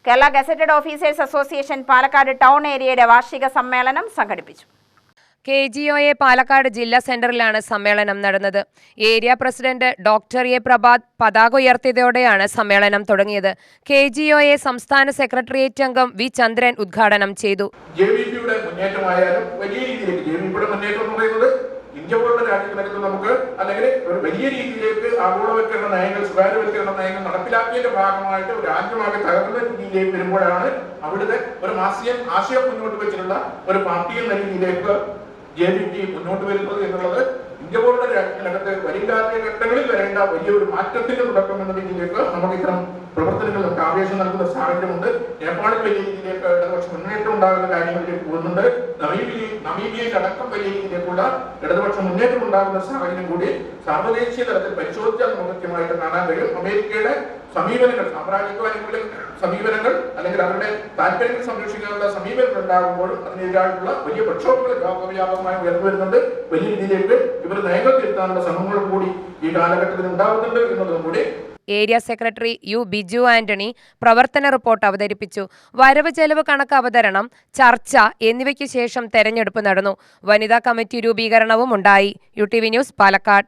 Kerala gazetted officers association Palakkad town ഏരിയയുടെ വാർഷിക സമ്മേളനം സംഘടിപ്പിച്ചു. KGOA പാലക്കാട് ജില്ലാ സെന്ററിലാണ് സമ്മേളനം നടന്നത്. Area president doctor A Prabhat പതാക ഉയർത്തിയതോടെയാണ് സമ്മേളനം തുടങ്ങിയത്. KGOA സംസ്ഥാന സെക്രട്ടേറിയറ്റ് അംഗം വി ചന്ദ്രൻ ഉദ്ഘാടനം ചെയ്തു. ഇന്ത്യ പോലുള്ള രാജ്യത്തിനകത്ത് നമുക്ക് അല്ലെങ്കിൽ ഒരു വലിയ രീതിയിലേക്ക് ആഗോളവൽക്കരണ നയങ്ങൾ, സ്വകാര്യവൽക്കരണ നയങ്ങൾ നടപ്പിലാക്കിയതിന്റെ ഭാഗമായിട്ട് ഒരു രാജ്യമാകെ തകർന്ന രീതിയിലേക്ക് വരുമ്പോഴാണ് അവിടുത്തെ ഒരു ആശയം മുന്നോട്ട് വെച്ചിട്ടുള്ള ഒരു പാർട്ടി എന്ന രീതിയിലേക്ക് JVP മുന്നോട്ട് വരുന്നത് എന്നുള്ളത് ഇന്ത്യ പോലുള്ള രാജ്യത്തിനകത്ത് വരും ഘട്ടങ്ങളിൽ വരേണ്ട വലിയൊരു മാറ്റത്തിന്റെ തുടക്കം എന്ന രീതിയിലേക്ക് നമുക്ക് ഇത്തരം പ്രവർത്തനങ്ങൾ നമുക്ക് ആവേശം നൽകുന്ന സാഹചര്യമുണ്ട്. നേപ്പാളിൽ വലിയ രീതിയിലേക്ക് ഇടതുപക്ഷ മുന്നേറ്റം ഉണ്ടാകുന്ന കാര്യങ്ങളിലേക്ക് പോകുന്നുണ്ട്. നമീബിയയിൽ അടക്കം വലിയ രീതിയിലേക്കുള്ള ഇടതുപക്ഷ മുന്നേറ്റം ഉണ്ടാകുന്ന സാഹചര്യം കൂടി സാർവദേശീയ തലത്തിൽ പരിശോധിച്ചാൽ നമുക്ക് കൃത്യമായിട്ട് കാണാൻ കഴിയും. അമേരിക്കയുടെ സമീപനങ്ങൾ, സാമ്രാജ്യത്വ സമീപനങ്ങൾ അല്ലെങ്കിൽ അവരുടെ താല്പര്യങ്ങൾ സംരക്ഷിക്കാനുള്ള സമീപനങ്ങൾ ഉണ്ടാകുമ്പോഴും അതിനെതിരായിട്ടുള്ള വലിയ പ്രക്ഷോഭങ്ങൾ ലോകവ്യാപകമായി ഉയർന്നു വരുന്നുണ്ട്. വലിയ രീതിയിലേക്ക് ഇവർ നയങ്ങൾ തിരുത്താനുള്ള ശ്രമങ്ങൾ കൂടി ഈ കാലഘട്ടത്തിൽ ഉണ്ടാകുന്നുണ്ട് എന്നതും കൂടി. Area secretary U Biju Antony പ്രവർത്തന റിപ്പോർട്ട് അവതരിപ്പിച്ചു. വരവ് ചെലവ് കണക്ക് അവതരണം, ചർച്ച എന്നിവയ്ക്ക് ശേഷം തെരഞ്ഞെടുപ്പ് നടന്നു. വനിതാ കമ്മിറ്റി രൂപീകരണവും ഉണ്ടായി. UTV news Palakkad.